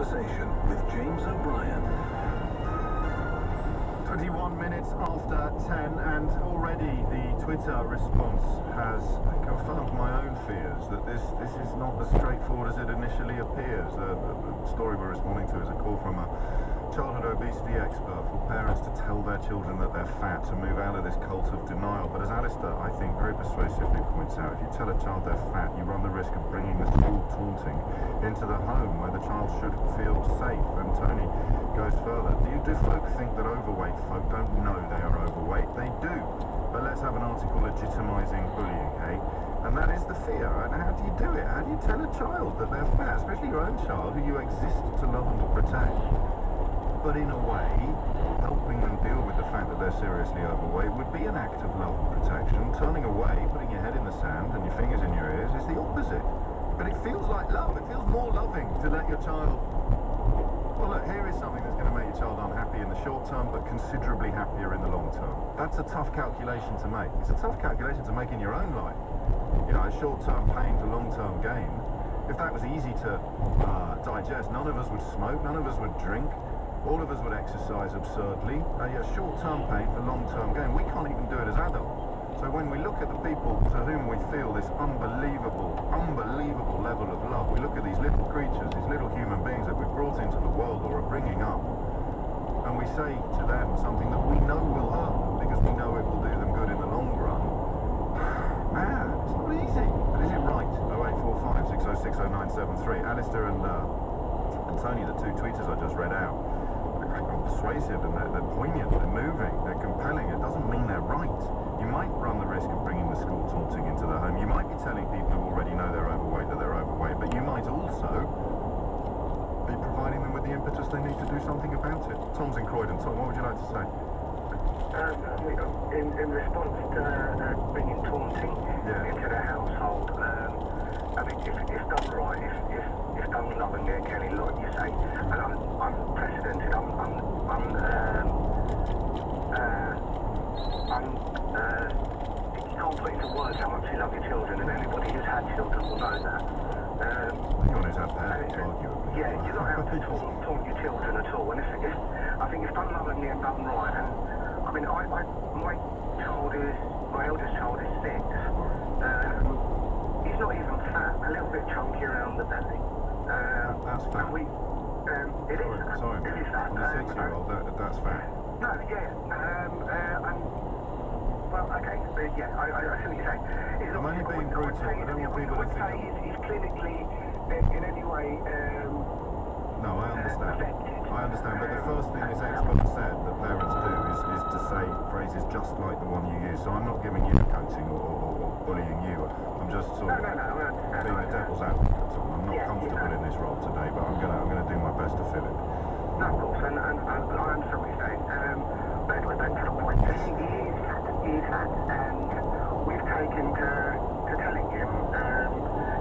Conversation with James O'Brien. 21 minutes after 10, and already the Twitter response has confirmed my own fears that this is not as straightforward as it initially appears. The story we're responding to is a call from a childhood obesity expert for parents to tell their children that they're fat, to move out of this cult of denial. But as Alistair, I think, very persuasively points out, if you tell a child they're fat, you run the risk of bringing the school taunting into the home where the child should feel safe. And Tony goes further. Do folk think that overweight folk don't know they are overweight? They do. But let's have an article legitimising bullying, hey? And that is the fear. And how do you do it? How do you tell a child that they're fat, especially your own child, who you exist to love and to protect? But in a way, helping them deal with the fact that they're seriously overweight would be an act of love and protection. Turning away, putting your head in the sand and your fingers in your ears is the opposite. But it feels like love. It feels more loving to let your child... Well, look, here is something that's going to make your child unhappy in the short term, but considerably happier in the long term. That's a tough calculation to make. It's a tough calculation to make in your own life. You know, short-term pain for long-term gain. If that was easy to digest, none of us would smoke, none of us would drink. All of us would exercise absurdly. Short-term pain for long-term gain. We can't even do it as adults. So when we look at the people to whom we feel this unbelievable level of love, we look at these little creatures, these little human beings that we've brought into the world or are bringing up, and we say to them something that we know will hurt them because we know it will do them good in the long run. Man, it's not easy. But is it right? 0845 606 0973. Alistair and Tony, the two tweeters I just read out, are persuasive and they're poignant, they're moving, they're compelling. It doesn't mean they're right. You might run the risk of bringing the school taunting into the home. You might be telling people who already know they're overweight that they're overweight, but you might also be providing them with the impetus they need to do something about it. Tom's in Croydon. Tom, what would you like to say? In response to bringing taunting into the household, I mean, if done right, if done lovingly and Kelly, like you say, and I'm unprecedented, you can't put into words how much you love your children, and anybody who's had children will know that. Anyone who's had parents, arguably. Yeah, you're not out to taunt your children at all, and I think if done lovingly and done right, and I mean, my eldest child is 6. He's not even fat, a little bit chunky around the belly. That's fat. It is. Sorry, it is fat. on a 6-year-old, that's fat. No, yeah. Well, okay, yeah, I see what you're saying. I'm only being brutal. I don't want people to think... He's clinically, in any way, no, I understand. affected. I understand, but the first thing this expert said that parents do is to say phrases just like the one you use. So I'm not giving you a coaching or bullying you. I'm just sort of being the devil's advocate. So I'm not comfortable in this role today, but I'm gonna do my best to fill it. No, of course, and I understand what you're saying. But anyway, back to the point. He is fat, and we've taken to telling him,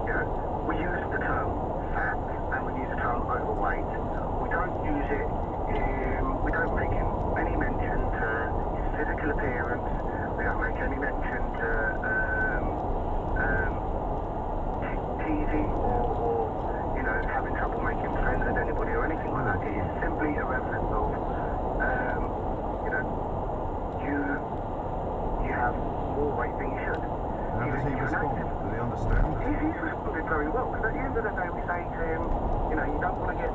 you know, we use the term fat and we use the term overweight. We don't use it, we don't make any mention to his physical appearance, we don't make any mention to teasing or, you know, having trouble making friends with anybody or anything like that. It is simply a reference of, you know, you have more weight than you should. How does he respond? Does he understand? He's responded very well, because at the end of the day we say to him, you know, you don't want to get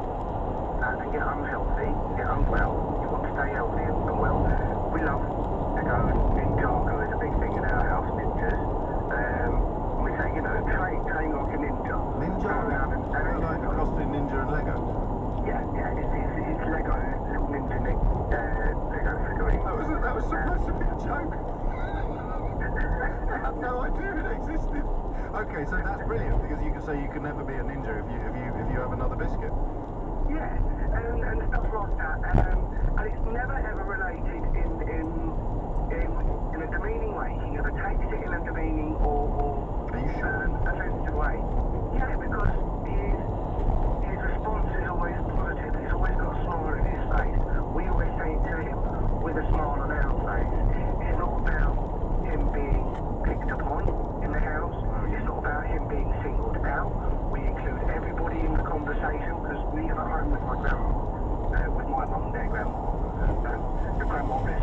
fat and get unhealthy, get unwell, you want to stay healthy and well. We love to go and ninja is a big thing in our house, ninjas. And we say, you know, train like a ninja. Ninja? Like a CrossFit Ninja and Lego? Yeah, it's Lego, little ninja Lego figurine. That was supposed to be a joke. I had no idea it existed. Okay, so that's brilliant, because you can say you can never be a ninja if you have another biscuit. Yeah, and stuff like that. And it's never ever related in a demeaning way. He never takes it in a demeaning or offensive way. Yeah, because his response is always positive. He's always got a smile on his face. We always say it to him with a smile on our face. It's not about him being picked upon in the house. It's not about him being singled out. We include everybody in the conversation, because we have at home with my with my mum and their grandma. The grandma is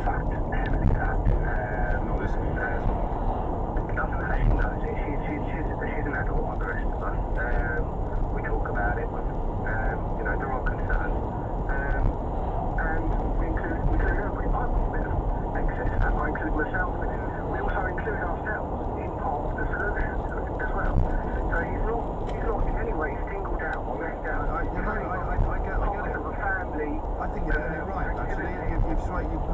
fat, heavily fat. Not listening. Doesn't actually know it. She's an adult like the rest of us. We talk about it. You know, there are concerns. And we include everybody. I want a bit of excess fat. I include myself in it. We also include ourselves in part of the solution as well. So he's not in any way singled out or left out. I get it. Of a family. I think you're getting it right. Actually,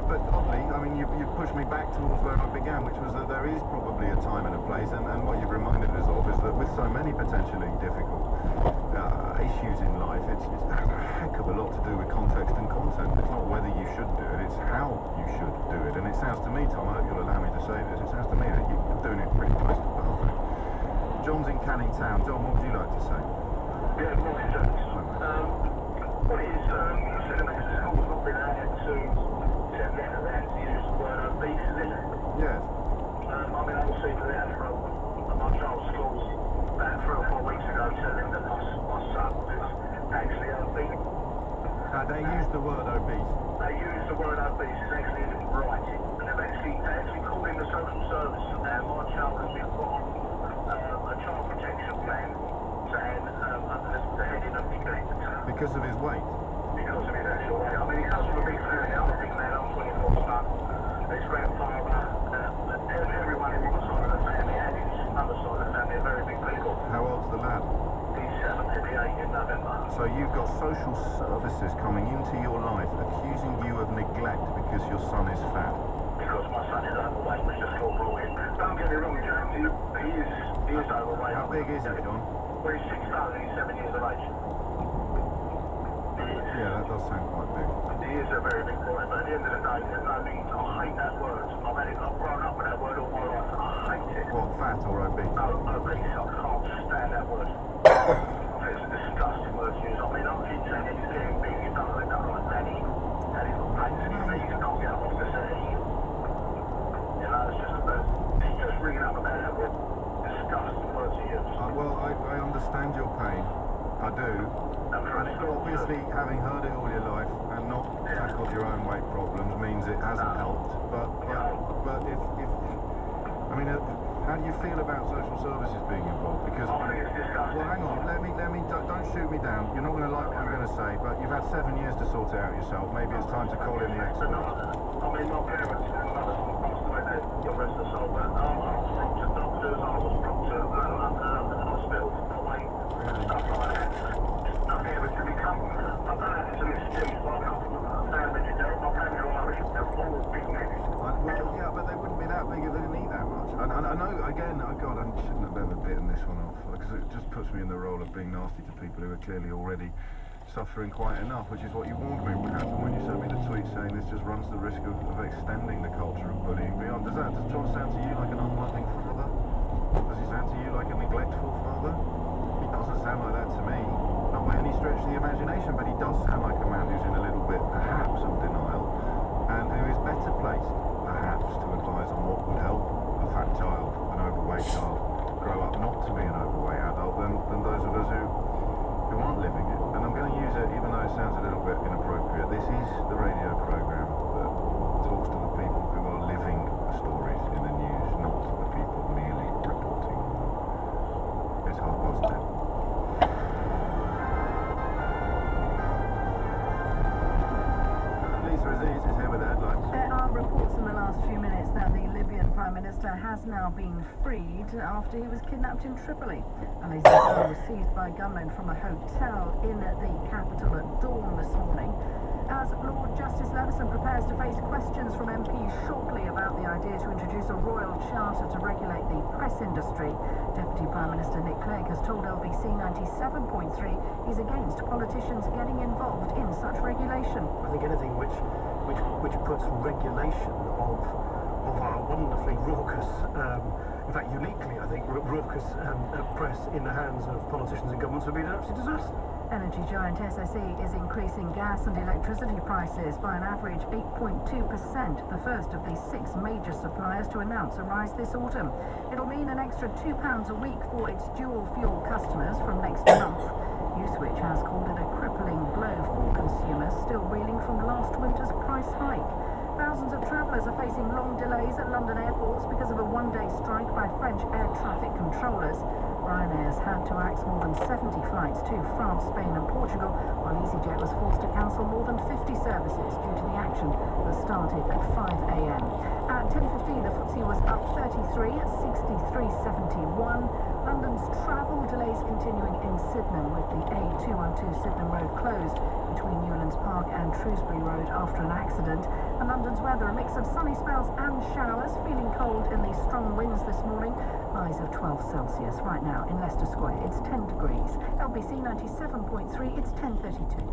but oddly, I mean, you've pushed me back towards where I began, which was that there is probably a time and a place, and what you've reminded us of is that with so many potentially difficult issues in life, it's a heck of a lot to do with context and content. It's not whether you should do it, it's how you should do it. And it sounds to me, Tom, I hope you'll allow me to say this, it sounds to me that you're doing it pretty close to perfect. John's in Canning Town. John, what would you like to say? Yeah, morning, James. What it is, cinemas at school's not been allowed to get around to use the word obese, is it? Yes. I mean, I received a letter from my child's school about 3 or 4 weeks ago telling that my son was actually obese. They use the word obese. They use the word obese, it's actually in writing. And they've actually called in the social service. My child has been put on a child protection plan under the heading of neglect. Because of his weight? Because of his actual weight. I mean, he comes from a big family. I'm a big man, I'm 24 son. His grandfather, everyone in one side of the family and his other side of the family are very big people. How old's the lad? He's 78 in November. So you've got social services coming into your life accusing you of neglect because your son is fat? Because my son is overweight, which the school brought in. Don't get me wrong, James, he is overweight. How big is he, John? Well, he's 6 stone and he's 7 years of age. Yeah, that does sound quite big. He is a very big boy, but at the end of the day, there's no need. I hate that word. I've grown up with that word all my life. I hate it. What, fat or obese? No, obese. I can't stand that word. It's a disgusting word to use. I mean, I'm keep saying he's getting big, he's done like daddy. Daddy's got pains in his knees, he can't get up off the settee. You know, it's just ringing up about that word. Disgusting word to use. Well, I understand your pain. I do. And obviously, having heard it all your life and not tackled your own weight problems means it hasn't helped. But if I mean, how do you feel about social services being involved? Because I think it's disgusting. well, hang on. Let me. Don't shoot me down. You're not going to like what I'm going to say, but you've had 7 years to sort it out yourself. Maybe it's time to call in the experts. I mean, my parents and mother passed away. The rest of the soul, but I was brought to doctors. I was brought to hospital for weight, stuff like that. Nothing ever to become. I don't know if it's an excuse, but I come from a family. My family are Irish. They're all big men. Well, yeah, but they wouldn't be that big if they didn't eat that much. And I know, again, oh God, I shouldn't have ever bitten this one off, because it just puts me in the role of being nasty to people who are clearly already suffering quite enough, which is what you warned me would happen when you sent me the tweet saying this just runs the risk of extending the culture of bullying beyond. Does John sound to you like an unloving father? Does he sound to you like a neglectful father? He doesn't sound like that to me, not by any stretch of the imagination, but he does sound like a man who's in a little bit, perhaps, of denial, and who is better placed, perhaps, to advise on what would help a fat child, an overweight child, grow up not to be an overweight adult than those of us who aren't living it. And I'm going to use it, even though it sounds a little bit inappropriate. This is the radio programme that talks to the people who are living the stories in the news, not the people merely reporting on them. It's 10:30. Lisa Aziz is here with the headlines. There are reports in the last few minutes that the Libyan Prime Minister has now been freed after he was kidnapped in Tripoli. Aliaj was seized by gunmen from a hotel in the capital at dawn this morning. As Lord Justice Leveson prepares to face questions from MPs shortly about the idea to introduce a royal charter to regulate the press industry, Deputy Prime Minister Nick Clegg has told LBC 97.3 he's against politicians getting involved in such regulation. I think anything which puts regulation of our wonderfully raucous, in fact uniquely I think, raucous press in the hands of politicians and governments would be an absolute disaster. Energy giant SSE is increasing gas and electricity prices by an average 8.2%, the first of the 6 major suppliers to announce a rise this autumn. It'll mean an extra £2 a week for its dual fuel customers from next month. Uswitch has called it a crippling price hike. Thousands of travellers are facing long delays at London airports because of a one-day strike by French air traffic controllers. Ryanair's had to axe more than 70 flights to France, Spain and Portugal, while EasyJet was forced to cancel more than 50 services due to the action that started at 5 a.m. At 10:15, the FTSE was up 33 at 63.71. London's travel delays continuing in Sydenham, with the A212 Sydenham Road closed between Newlands Park and Shrewsbury Road after an accident. And London's weather, a mix of sunny spells and showers, feeling cold in the strong winds this morning. Highs of 12 Celsius. Right now in Leicester Square, it's 10 degrees. LBC 97.3, it's 10:32.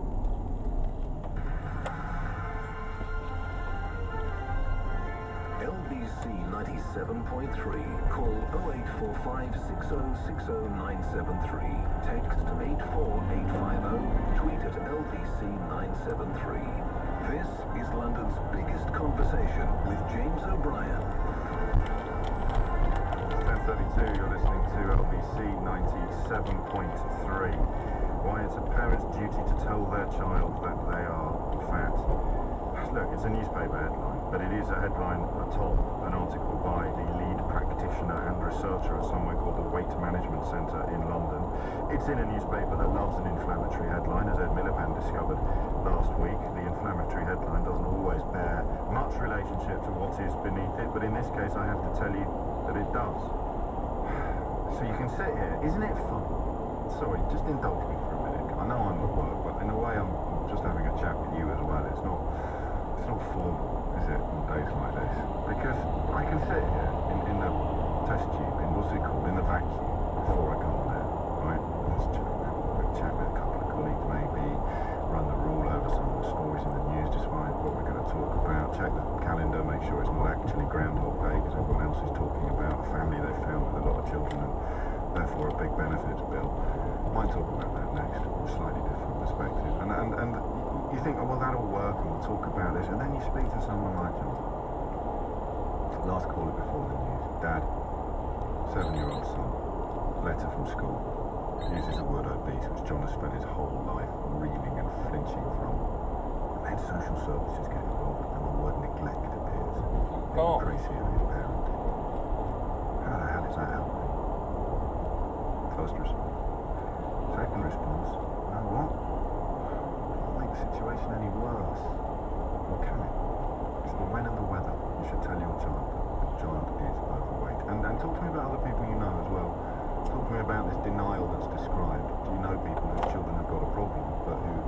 LBC 97.3. Call 0845 6060973. Text 84850. Tweet at LBC 973. This is London's biggest conversation with James O'Brien. 10:32. You're listening to LBC 97.3. Why it's a parent's duty to tell their child that they are fat. Look, it's a newspaper headline, but it is a headline atop an article by the lead practitioner and researcher at somewhere called the Weight Management Centre in London. It's in a newspaper that loves an inflammatory headline, as Ed Miliband discovered last week. The inflammatory headline doesn't always bear much relationship to what is beneath it, but in this case I have to tell you that it does. So you can sit here, isn't it fun? Sorry, just indulge me for a minute. I know I'm at work, but in a way I'm just having a chat with you as well. It's not formal, is it, on days like this? Because I can sit here in the test tube, in what's it called, in the vacuum, before I go on there, right? Let's chat with a couple of colleagues, maybe run the rule over some of the stories in the news, decide what we're going to talk about, check the calendar, make sure it's not actually Groundhog Day, because everyone else is talking about a family they found with a lot of children and therefore a big benefits bill. Might talk about that next, from a slightly different perspective. And you think, oh, well, that'll work, and we'll talk about this, and then you speak to someone like John. Last caller before the news. Dad, 7-year-old son, letter from school. Uses the word obese, which John has spent his whole life reeling and flinching from. And then social services get involved, and the word neglect appears. Pretty serious parenting. How the hell is that helping? First response. Second response, you know what? Make the situation any worse. Okay. It's the when and the weather. You should tell your child that the child is overweight. And talk to me about other people you know as well. Talk to me about this denial that's described. Do you know people whose children have got a problem, but who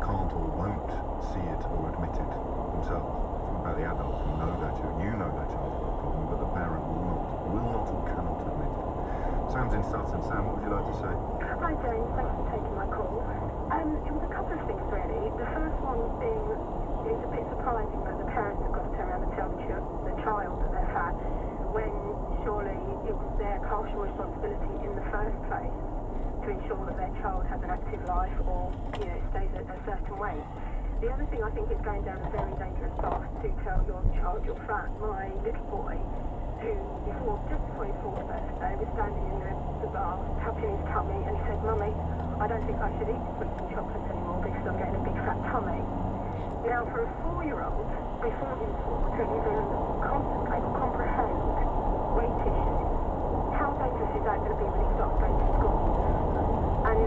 can't or won't see it or admit it themselves? Talk about the adults who know their children. You know their child's got a problem, but the parent will not or cannot admit it. Sam's in Sutton. Sam, what would you like to say? Hi James, thanks for taking my call. It was a couple of things really. The first one being, it's a bit surprising that the parents have got to turn around and tell the child that they're fat, when surely it was their partial responsibility in the first place to ensure that their child has an active life or, stays at a certain weight. The other thing, I think it's going down a very dangerous path to tell your child you're fat. My little boy, who just before his 4th birthday, was standing in the bar, tapping his tummy, and he said, "Mummy, I don't think I should eat sweets and chocolates anymore because I'm getting a big fat tummy." Now, for a 4-year-old, before he was 4, to even contemplate or comprehend weight issues, how dangerous is that going to be when he starts going to school? And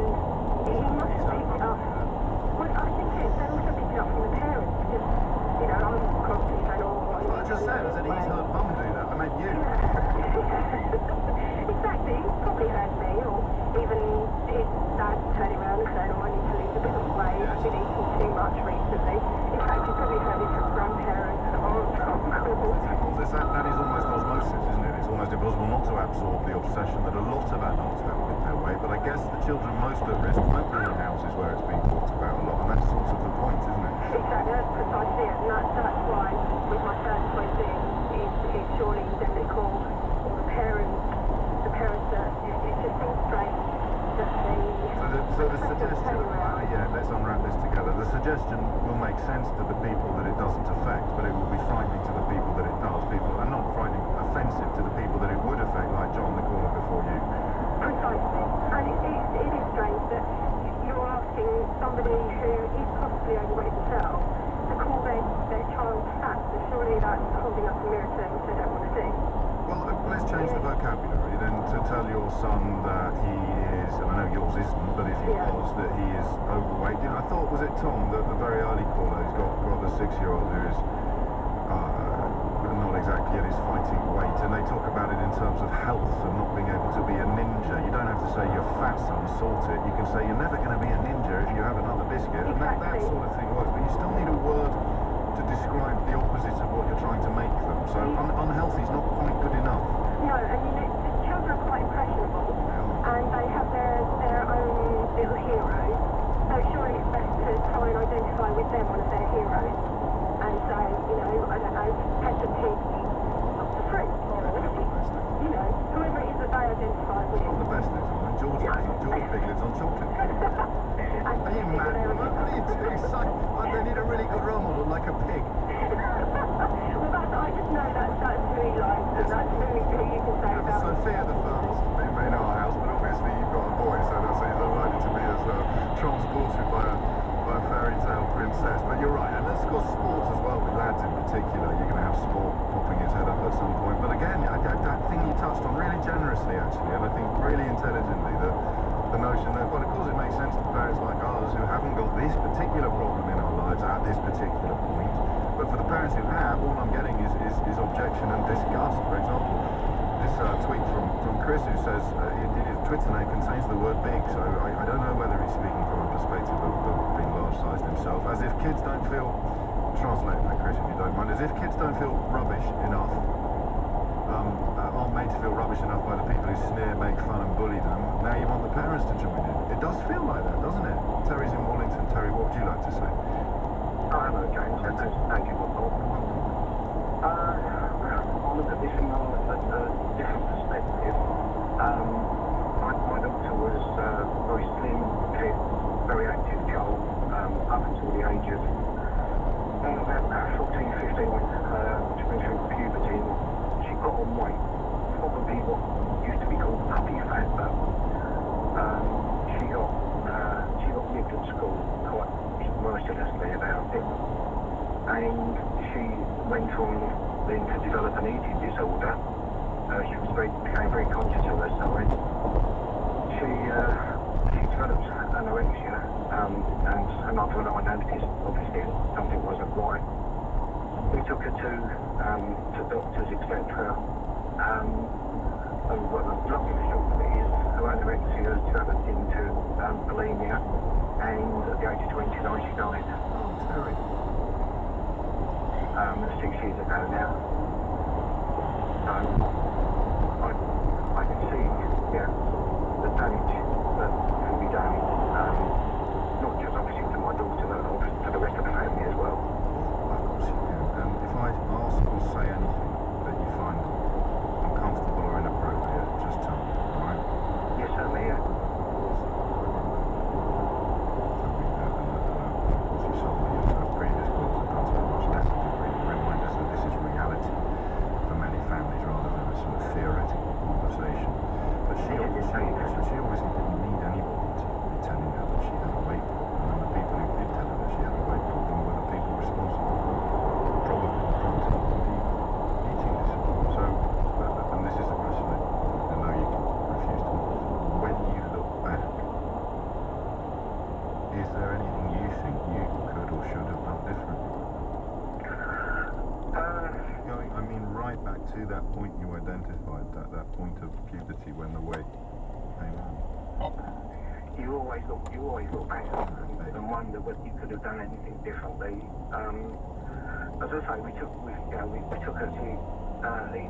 he must pick it up. Well, I think they also pick it up from the parents, because, I'm constantly saying, Well, I just said, he's heard mum do that. I meant you. Exactly, he's probably heard me, or even his dad turning around and saying, "Oh, I need to lose a bit of weight, I've been eating too much recently." In fact, he's probably heard it from grandparents, aunts, uncles. That is almost osmosis, isn't it? It's almost impossible not to absorb the obsession that a lot of adults have with their weight, but I guess the children most at risk won't be in houses where it's being talked about a lot, and that's sort of the point, isn't it? Exactly, that's precisely it, and that's why, with my first point being, is surely then they call, or the parents that it just seems strange that they... So the suggestion, let's unwrap this together. The suggestion will make sense to the people that it doesn't affect, but it will be frightening to the people that it does. People are not frightening, offensive to the people that it would affect, like John, the caller before you. Precisely, and it is strange that you're asking somebody who is possibly overweight themselves to call their their child fat, so surely that's holding up a mirror to what they don't want to do. Well, let's change the vocabulary then to tell your son that he is, and I know yours isn't, but if he was, that he is overweight. You know, I thought, was it Tom, the very early caller, who's got the 6-year-old who is not exactly at his fighting weight, and they talk about it in terms of health and not being able to be a ninja. You don't have to say you're fat, son, sort it. You can say you're never going to be a ninja if you have another biscuit, and that sort of thing works. But you still need a word to describe the opposite of what you're trying to make them. So unhealthy is not quite good enough. No, and you know, the children are quite impressionable, and they have their own little heroes. So surely it's best to try and identify with them, one of their heroes, and say, you know, I don't know, pet a pig, up the fruit, you know, whoever it is that they identify with. Not the best example. George Pig lives on chocolate. Are you mad, woman? What are you doing? They need a really good role model, like a pig. Well, I just know that's who he likes, and that's who you can say about. Sophia the first, in our house, but obviously you've got a boy, so that's he's unlikely to be as transported by a fairy tale princess. But you're right, and let's go sports as well, with lads in particular. You're going to have sport popping its head up at some point. But again, that thing you touched on really generously, actually, and I think really intelligently, the notion that, well, of course it makes sense to parents like ours who haven't got this particular problem in our lives at this particular point. But for the parents who have, all I'm getting is objection and disgust. For example, this tweet from Chris, who says his Twitter name contains the word big, so I don't know whether he's speaking from a perspective of being large-sized himself, as if kids don't feel, translate that, Chris, if you don't mind, as if kids don't feel rubbish enough, aren't made to feel rubbish enough by the people who sneer, make fun and bully them. Now you want the parents to join in. It does feel like that, doesn't it? Terry's in Wallington. Terry, what would you like to say? Hello, James. Thank you for the call. I'll look at this from a different perspective. My daughter was very slim, fit, very active child, up until the age of about 14, 15, when she went through puberty. She got on weight, probably what used to be called puppy fat, but she got nipped at school quite mercilessly about it, and she went on then to develop an eating disorder. She became very conscious of her size. She developed anorexia, and after that I noticed obviously something wasn't right. We took her to doctors, etc. And what the long and short of it is, her anorexia has developed into bulimia, and at the age of 29 she died. Oh, Terry. 6 years ago now. I can see, the damage that can be done, not just obviously to my daughter, but also to the rest of the family as well. Of course you can. If I ask or say anything that you find uncomfortable or inappropriate, just tell me, alright? Yes, certainly, yeah. To that point you identified, that point of puberty when the weight came on. You always look back and wonder whether you could have done anything differently. As I say, we took her to the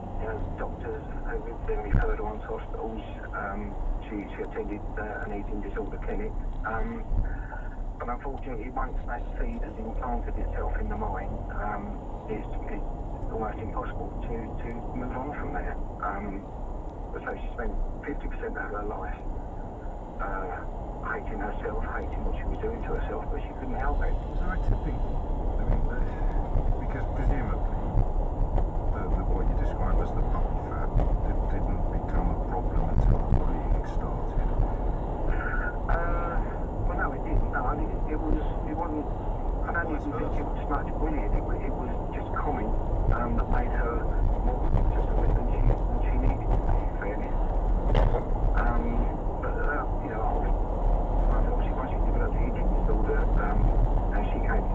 doctors, who then referred her on to hospitals. She attended an eating disorder clinic. But unfortunately, once that seed has implanted itself in the mind, it's almost impossible to move on from there. So she spent 50% of her life hating herself, hating what she was doing to herself, but she couldn't help it. Is there a tipping point? I mean, because presumably what you described as the puppy fat didn't become a problem until the bullying started. Well, no, it didn't. No, I mean, it wasn't. I don't didn't think it was much bullying. It was just comment that made her more conscious of it than she needed to be, in fairness. But you know, obviously once she developed the eating disorder, as she came,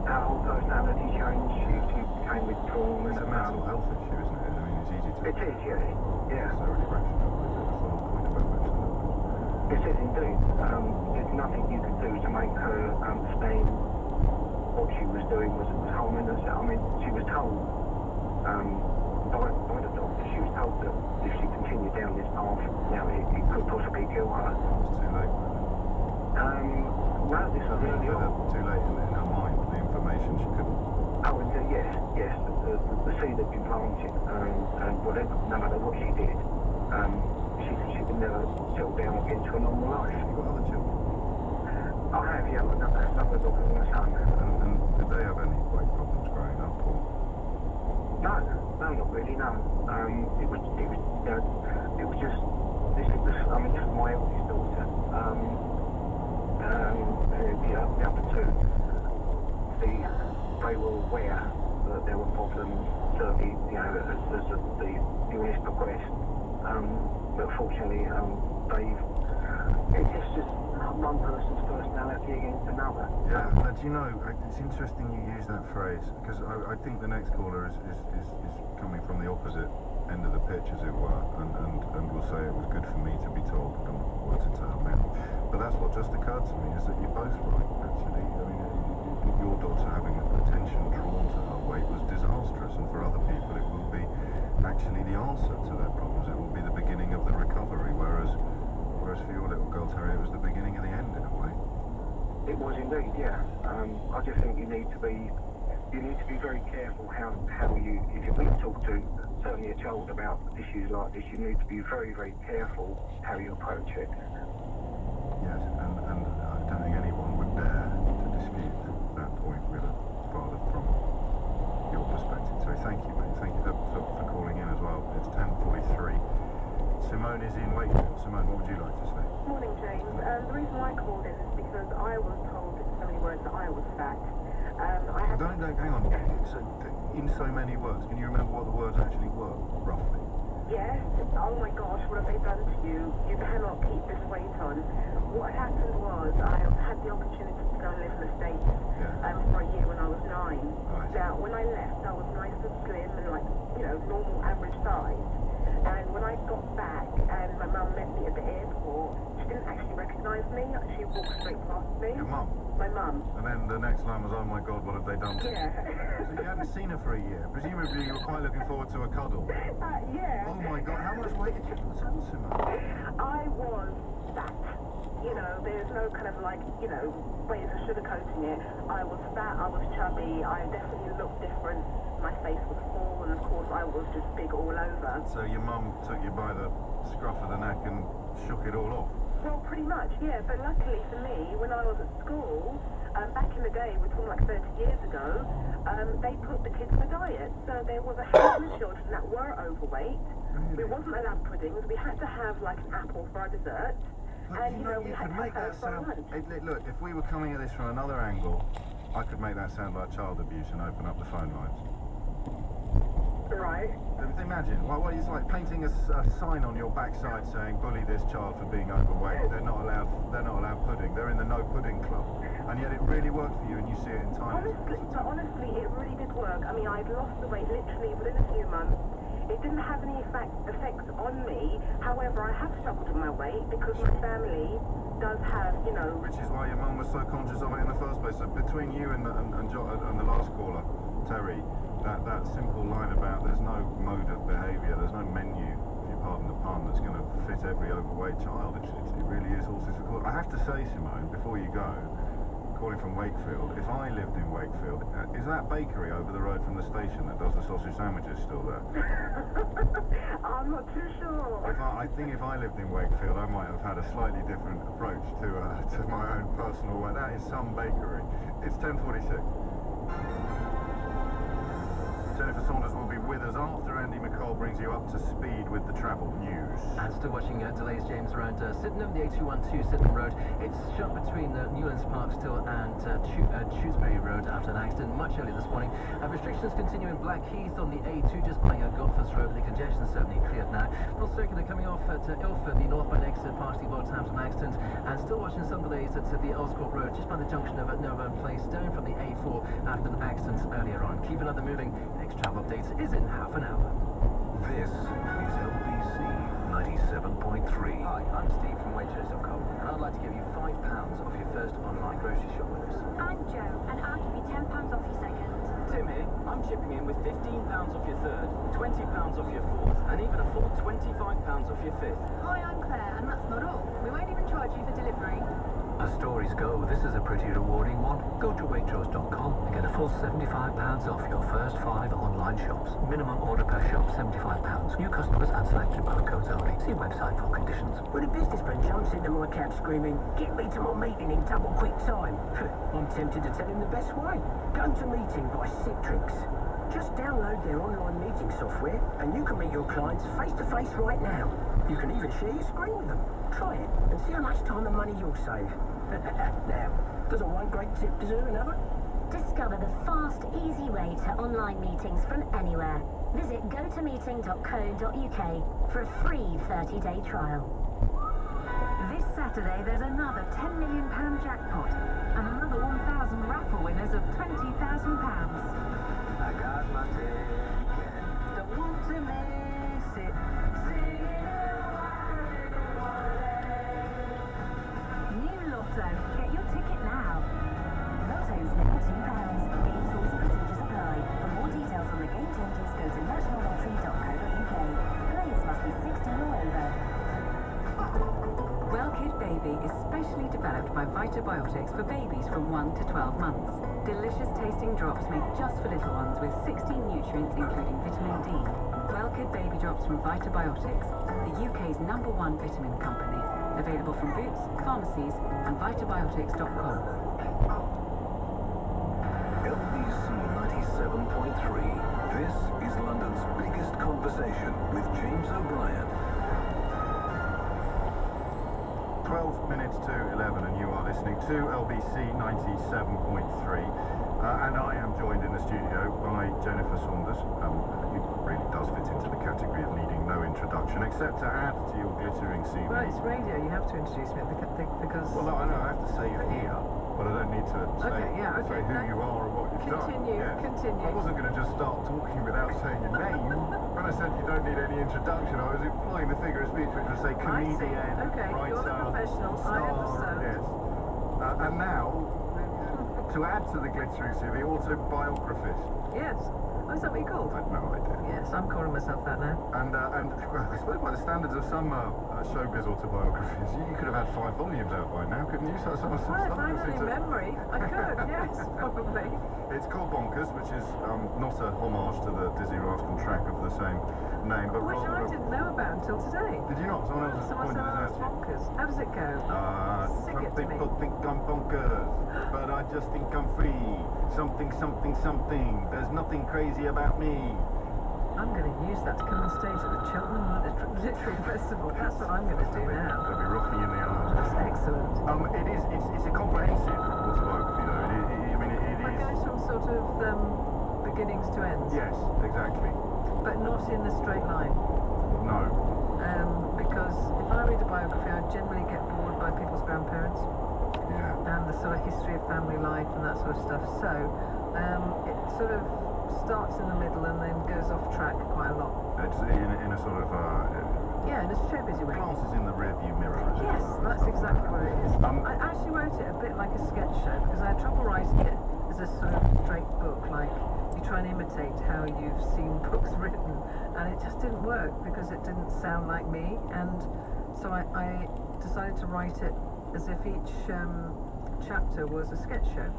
her whole personality changed. She became withdrawn. It's a mental health issue, isn't it? I mean, it's easy to... It is, yeah. Yeah. So really rational, is it? That's the whole point about rational. It is indeed. There's nothing you could do to make her understand what she was doing was harming herself. I mean, she was told by the doctor, she was told that if she continued down this path, now it could possibly kill her. It's too late. Well, this was really too late in her mind, the information she couldn't... Oh, yes, the seed had been planted, and whatever, no matter what she did, she could never settle down again to a normal life. You've got other children? I have, yeah, another daughter and a son. And did they have any weight problems growing up, or...? No, not really, no. It was just, this is my eldest daughter. The other two, they were aware that there were problems, certainly, you know, as the illness progressed. But fortunately, it's just one person's personality against another. Yeah, do you know, it's interesting you use that phrase, because I think the next caller is coming from the opposite end of the pitch, as it were, and will say it was good for me to be told, and words into her mouth. But that's what just occurred to me, is that you're both right, actually. I mean, your daughter having attention drawn to her weight was disastrous, and for other people it will be actually the answer to their problems. It will be the beginning of the recovery, whereas for your little girl, Terry, it was the beginning of the end, in a way. It was indeed, yeah. I just think you need to be very careful how you, if you're going to talk to certainly a child about issues like this, you need to be very, very careful how you approach it. Yes, and I don't think anyone would dare to dispute that point with a father from your perspective. So thank you, mate. Thank you for calling in as well. It's 10:43. Simone is in Wakefield. Simone, what would you like to say? Morning, James. The reason why I called in is because I was told in so many words that I was fat. Don't hang on. So, in so many words, can you remember what the words actually were, roughly? Yes. Oh my gosh, what have they done to you? You cannot keep this weight on. What happened was I had the opportunity to go and live in the States for a year when I was 9. Right. Now, when I left, I was nice and slim and like, you know, normal average size. And when I got back and my mum met me at the airport, she didn't actually recognise me. She walked straight past me. Your mum? My mum. And then the next line was, oh my God, what have they done to you? Yeah. So you hadn't seen her for a year. Presumably you were quite looking forward to a cuddle. Yeah. Oh my God, how much weight did you put on, Simone? I was fat. You know, there's no kind of like, you know, ways of sugarcoating it. I was fat, I was chubby, I definitely looked different. My face was full, and of course I was just big all over. So your mum took you by the scruff of the neck and shook it all off? Well, pretty much, yeah. But luckily for me, when I was at school, back in the day, we're talking like 30 years ago, they put the kids on a diet. So there was a handful of children that were overweight. Really? We wasn't allowed puddings. We had to have like an apple for our dessert. But and you know, we had to make have that sound. Look, if we were coming at this from another angle, I could make that sound like child abuse and open up the phone lines. Right. Imagine, what it's like painting a sign on your backside saying, bully this child for being overweight. They're not allowed pudding. They're in the no pudding club. And yet it really worked for you, and you see it in time. Honestly, it really did work. I mean, I'd lost the weight literally within a few months. It didn't have any effects on me. However, I have struggled with my weight because my family does have, you know... Which is why your mum was so conscious of it in the first place. So between you and the last caller, Terry, that simple line about there's no mode of behaviour, there's no menu, if you pardon the pun, that's going to fit every overweight child. It really is horses for course. I have to say, Simone, before you go, calling from Wakefield, if I lived in Wakefield, is that bakery over the road from the station that does the sausage sandwiches still there? I'm not too sure. I think if I lived in Wakefield, I might have had a slightly different approach to my own personal way. That is some bakery. It's 10:46. Jennifer Saunders will be with us after Andy McCall brings you up to speed with the travel news. And still watching delays, James, around Sydenham, the A212 Sydenham Road. It's shut between Newlands Park still and Shrewsbury Road after an accident much earlier this morning. Restrictions continue in Blackheath on the A2 just by Golfers Road, but the congestion certainly cleared now. North Circular coming off at Ilford, the northbound exit partially blocked after an accident, and still watching some delays at the Oscorp Road just by the junction of Noverne Place, down from the A4 after an accident earlier on. Keep another moving. Next travel update is in half an hour. This is LBC 97.3. Hi, I'm Steve from Waitrose.com, and I'd like to give you £5 off your first online grocery shop with us. I'm Joe, and I'll give you £10 off your second. Tim here. I'm chipping in with £15 off your third, £20 off your fourth, and even a full £25 off your fifth. Hi, I'm Claire, and that's not all. We won't even charge you for delivery. As stories go, this is a pretty rewarding one. Go to Waitrose.com and get a full £75 off your first 5 online shops. Minimum order per shop £75. New customers and selected barcodes only. See website for conditions. When a businessman jumps into my cab screaming, "Get me to my meeting in double quick time," I'm tempted to tell him the best way. Go to Meeting by Citrix. Just download their online meeting software and you can meet your clients face to face right now. You can even share your screen with them. Try it and see how much time and money you'll save. Now, doesn't one great tip deserve another? Discover the fast, easy way to online meetings from anywhere. Visit gotomeeting.co.uk for a free 30-day trial. This Saturday, there's another £10 million jackpot and another 1,000 raffle winners of £20,000. I got my ticket. Don't want to miss it. New Lotto. Get your ticket now. Lotto's now £2. Game rules and procedures apply. For more details on the game changes, go to nationallottery.co.uk. Players must be 16 or over. Well-Kid Baby is specially developed by Vitabiotics for babies from 1 to 12 months. Delicious tasting drops made just for little ones with 16 nutrients including vitamin D. Well-Kid Baby Drops from Vitabiotics, the UK's #1 vitamin company. Available from Boots, pharmacies and vitabiotics.com. LBC 97.3. This is London's biggest conversation with James O'Brien. 12 minutes to 11 and you are listening to LBC 97.3 and I am joined in the studio by Jennifer Saunders, who really does fit into the category of needing no introduction except to add to your glittering CV. Well, it's radio, you have to introduce me because... Well, no, I know, I have to say you're here, but I don't need to say, say who you are or what you've done. Continue. I wasn't going to just start talking without saying your name. When I said you don't need any introduction, I was implying the figure of speech which would say comedian, writer, you're the professional, star, I understand. yes. And now, to add to the glittering CV, autobiographist. Yes. Oh, is that what you're called? I have no idea. Yes, I'm calling myself that now. And well, I suppose by the standards of some showbiz autobiographies, you could have had 5 volumes out by now, couldn't you? So well, if I had any memory, I could, yes, probably. It's called Bonkers, which is not a homage to the Dizzy Rascal track of the same name, but which rather... I didn't know about until today. Did you not? Someone else Someone pointed said this out I was to you. bonkers. How does it go? Sing Some it to me. people think I'm bonkers, but I just think I'm free. Something, something, something. There's nothing crazy about me. I'm going to use that to come and stage at the Cheltenham Literary Festival. That's what I'm going to do now. They'll be rocking in the arms. That's excellent. It's a comprehensive autobiography, though. It goes from sort of beginnings to ends. Yes, exactly. But not in a straight line. No. Because if I read a biography, I generally get bored by people's grandparents. Yeah. And the sort of history of family life and that sort of stuff. So it sort of starts in the middle and then goes off track quite a lot. It's in a sort of... yeah, in a showbizy way. Glances in the rearview mirror. Yes, that's exactly what it is. I actually wrote it a bit like a sketch show because I had trouble writing it as a sort of straight book, like you try and imitate how you've seen books written, and it just didn't work because it didn't sound like me, and so I decided to write it as if each chapter was a sketch show.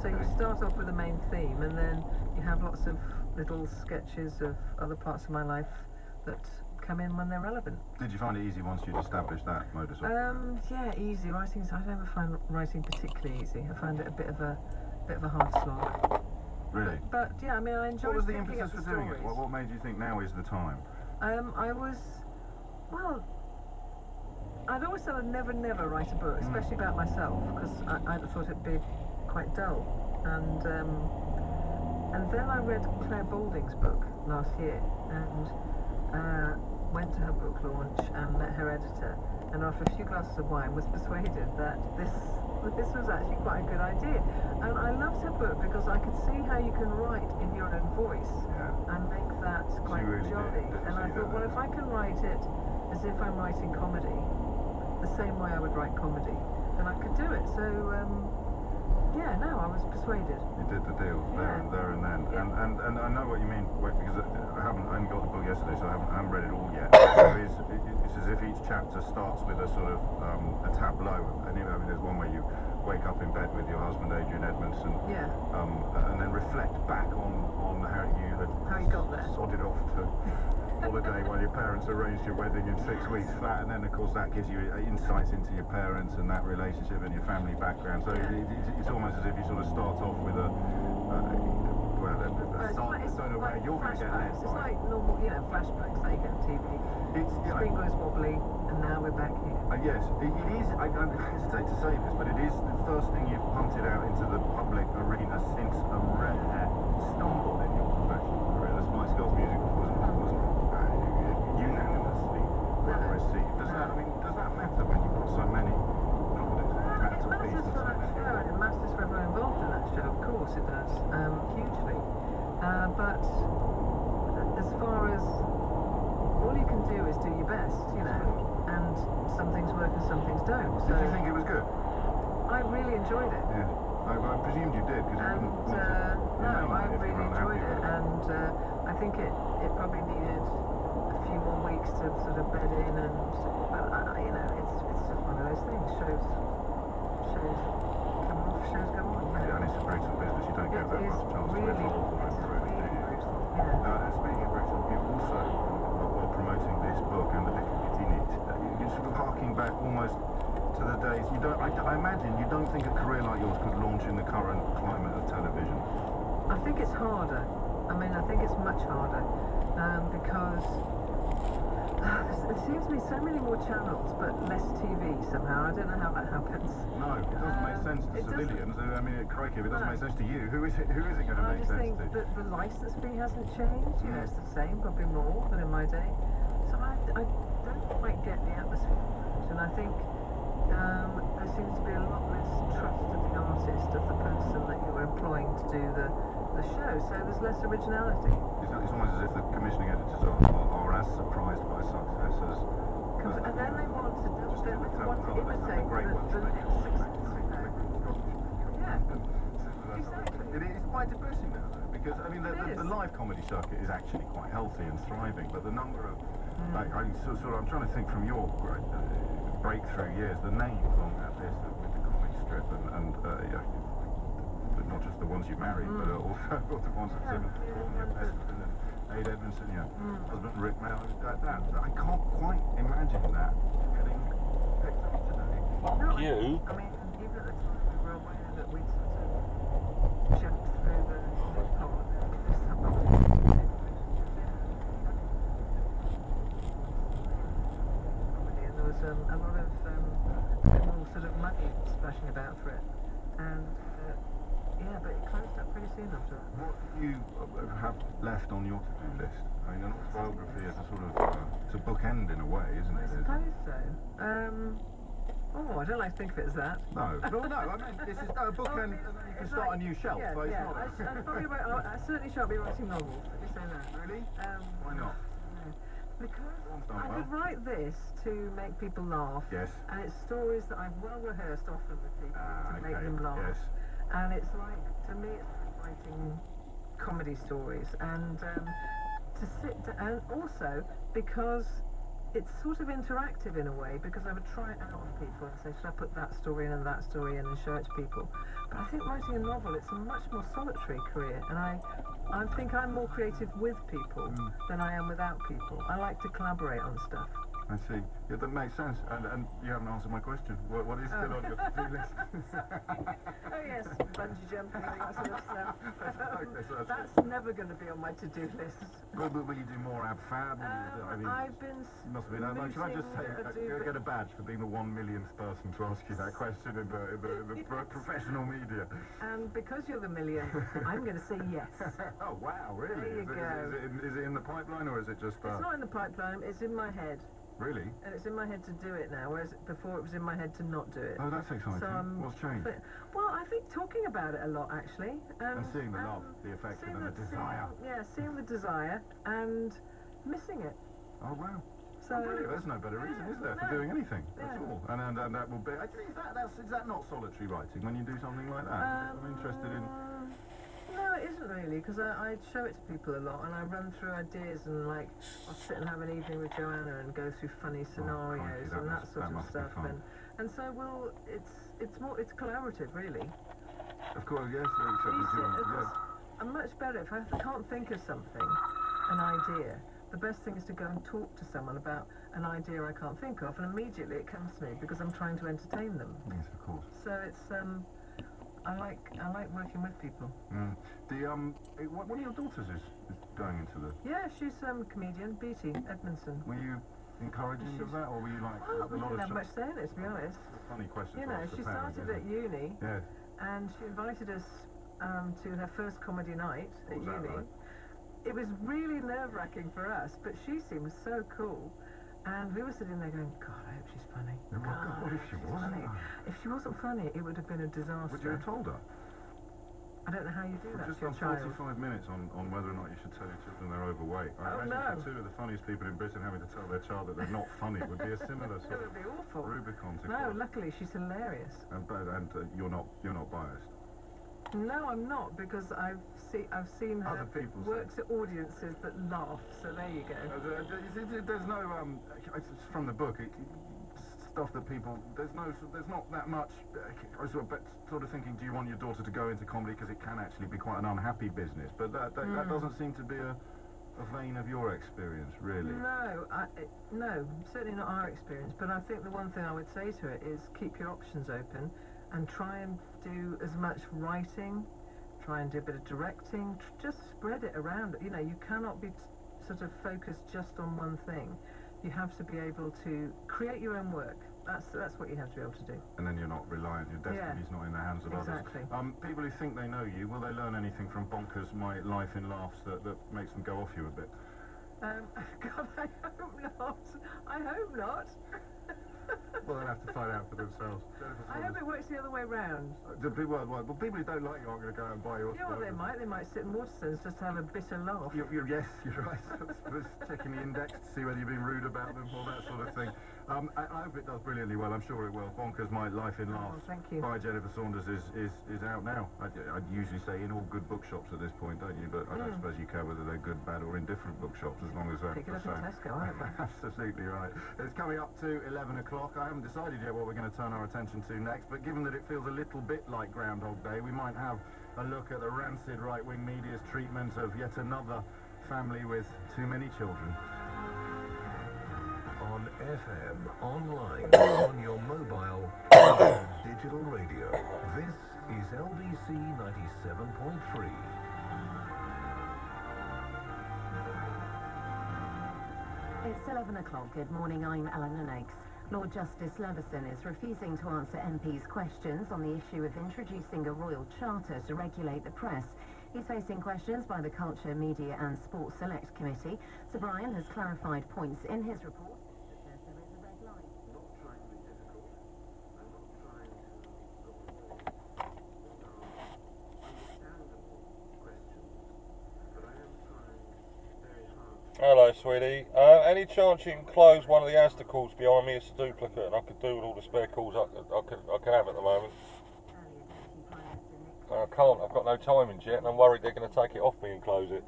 So you start off with the main theme and then you have lots of little sketches of other parts of my life that come in when they're relevant. Did you find it easy once you'd established that modus operandi? Yeah, easy. I never find writing particularly easy. I find it a bit of a hard slog. Really? But yeah, I mean, I enjoyed. What was the impetus for doing it? What made you think now is the time? I'd always said I'd never write a book, especially about myself, because I thought it'd be quite dull. And then I read Claire Balding's book last year, and went to her book launch and met her editor, and after a few glasses of wine was persuaded that this was actually quite a good idea. And I loved her book because I could see how you can write in your own voice and make that quite jolly. And I thought, well, if I can write it as if I'm writing comedy, the same way I would write comedy, then I could do it. So yeah, no, I was persuaded. You did the deal there and then. And I know what you mean, because I only got the book yesterday, so I haven't read it all yet. It's as if each chapter starts with a sort of a tableau, and I mean, there's one where you wake up in bed with your husband Adrian Edmondson, and then reflect back on how you got there, sodded off to holiday while your parents arranged your wedding in 6 weeks flat, and then of course that gives you insights into your parents and that relationship and your family background. So it's almost as if you sort of start off with a start. I don't know where you're going to get led. It's like normal, flashbacks that you get on TV. Screen goes wobbly, and now we're back here. Yes, it is. I don't hesitate to say this, but it is the first thing you've punted out into the public arena since a rare stumble in your professional career. The Spice Girls musical wasn't unanimously well received. Does that matter when you've got so many novelists? It matters for that show, and it matters for everyone involved in that show. Of course, it does, hugely. But as far as all you can do is do your best, and some things work and some things don't. So did you think it was good? I really enjoyed it. Yeah, I presumed you did, because you wouldn't want to. No, I really enjoyed it, and I think it probably needed a few more weeks to sort of bed in, but it's just one of those things. Shows come off, shows go on. Yeah, and it's a brutal business. You don't get that much chance to evolve or improve, do you? Speaking of brutal, you also, while promoting this book and the difficulty in it, you're sort of harking back almost to the days. I imagine you don't think a career like yours could launch in the current climate of television. I think it's harder. I mean, I think it's much harder because there seems to be so many more channels, but less TV somehow. I don't know how that happens. No, it doesn't make sense to civilians. I mean, crikey, if it doesn't make sense to you, who is it going to make sense to? I just think that the licence fee hasn't changed. It's the same, probably more than in my day. So I don't quite get the atmosphere. And I think there seems to be a lot less trust of the artist, of the person that you're employing to do the show. So there's less originality. It's almost as if the commissioning editors are as surprised by success as... And then they want to imitate the next success. Exactly. It is quite depressing now, though, because I mean the live comedy circuit is actually quite healthy and thriving, but the number of I'm trying to think from your breakthrough years, the names on that list with the comic strip and but not just the ones you married, but also the ones that Aid Edmondson, husband Rick Mail. I can't quite imagine that getting picked up today. I mean, even at the time we were aware that we'd sort of jumped through the loophole and there was a lot of more sort of money splashing about for it, and but it closed up pretty soon after that. What do you have left on your to-do list? I mean, an autobiography is a sort of it's a bookend in a way, isn't it? I suppose so. I don't like to think of it as that. No, I mean, this is a bookend, and then you can start a new shelf. I certainly shan't be writing novels. Let me say that. Really? Why not? Because I could write this to make people laugh. Yes. And it's stories that I've well rehearsed often with people to make them laugh. Yes. And it's like, to me, it's like writing comedy stories, and to sit down, and also because it's sort of interactive in a way, because I would try it out with people and say, should I put that story in and that story in and show it to people. But I think writing a novel, it's a much more solitary career, and I think I'm more creative with people than I am without people. I like to collaborate on stuff. I see. Yeah, that makes sense. And you haven't answered my question. What is still on your to-do list? Oh yes, bungee jumping and that sort of stuff. Okay, so That's never going to be on my to-do list. But will you do more ab fab? I mean, I've been must be. No, can I just say, get a badge for being the 1 millionth person to ask you that question in the professional media? And because you're the millionth, I'm going to say yes. Oh wow, really? There you go. Is it in the pipeline or is it just? It's not in the pipeline. It's in my head. Really? And it's in my head to do it now, whereas before it was in my head to not do it. Oh, that's exciting. So, what's changed? Well, I think talking about it a lot, actually. And seeing the love, the affection and the desire. Seeing the desire and missing it. Oh, wow. So, there's no better reason, is there, for doing anything at all? And that will be... Is that not solitary writing when you do something like that? I'm interested in... No, it isn't really, because I show it to people a lot, and I run through ideas, and like I'll sit and have an evening with Joanna and go through funny scenarios and that sort of stuff, and so it's collaborative, really. Of course, yes. I'm much better if I can't think of something, an idea. The best thing is to go and talk to someone about an idea I can't think of, and immediately it comes to me because I'm trying to entertain them. Yes, of course. So it's I like working with people. One of your daughters is going into the... Yeah, she's a comedian, Beatty Edmondson. Were you encouraging of that, or were you like... Well, we didn't have much say in it, to be honest. Funny question. You know, she started at uni, and she invited us to her first comedy night at uni. Like? It was really nerve-wracking for us, but she seemed so cool. And we were sitting there going, God, I hope she's funny. God, what if she wasn't? If she wasn't funny, it would have been a disaster. Would you have told her? I don't know how you do that just to your child. 45 minutes on whether or not you should tell your children they're overweight. I imagine two of the funniest people in Britain having to tell their child that they're not funny would be a similar sort of Rubicon to No, luckily she's hilarious. And you're not biased. No, I'm not, because I've seen her works at audiences that laugh. So there you go. There's no it's from the book. Stuff that people there's not that much. Sort of thinking, do you want your daughter to go into comedy because it can actually be quite an unhappy business? But that doesn't seem to be a vein of your experience, really. No, certainly not our experience. But I think the one thing I would say to it is keep your options open, and try and do as much writing, try and do a bit of directing, just spread it around. You know, you cannot be sort of focused just on one thing. You have to be able to create your own work. That's what you have to be able to do. And then you're not reliant, your destiny's not in the hands of others. People who think they know you, will they learn anything from Bonkers, My Life in Laughs, that makes them go off you a bit? God, I hope not. I hope not. Well, they'll have to find out for themselves. I hope it works the other way round. Well, people who don't like you aren't going to go out and buy your stuff. Yeah, well, they might sit in Waterstones just to have a bitter laugh. Yes, you're right. Checking the index to see whether you've been rude about them, all that sort of thing. I hope it does brilliantly well. I'm sure it will. Bonkers, My Life in Laughs by Jennifer Saunders is out now. I'd usually say in all good bookshops at this point, don't you? But I don't suppose you care whether they're good, bad, or indifferent bookshops, as long as they're the same. Tesco, aren't they? Absolutely right. It's coming up to 11 o'clock. I haven't decided yet what we're going to turn our attention to next, but given that it feels a little bit like Groundhog Day, we might have a look at the rancid right-wing media's treatment of yet another family with too many children. On FM, online, on your mobile, on digital radio. This is LBC 97.3. It's 11 o'clock. Good morning, I'm Eleanor Nags. Lord Justice Leveson is refusing to answer MPs' questions on the issue of introducing a royal charter to regulate the press. He's facing questions by the Culture, Media and Sport Select Committee. Sir Brian has clarified points in his report that says there is a red line. Not trying to be difficult. I'm not trying to understandable questions, but I am trying very hard. Hello, sweetie. Any chance you can close one of the Asta calls behind me? It's a duplicate, and I could do with all the spare calls I can have at the moment. I can't. I've got no timings yet, and I'm worried they're going to take it off me and close it.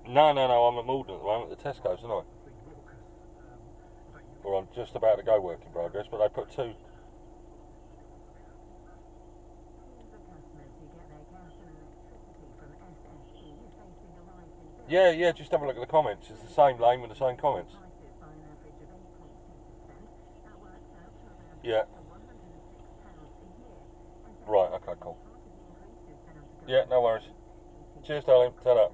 No. I'm at Malden at the moment, at the Tesco's, aren't I? Or I'm just about to go work in progress, but they put two. Yeah, just have a look at the comments. It's the same name with the same comments. Yeah. Right, okay, cool. Yeah, no worries. Cheers, darling. Ta-da.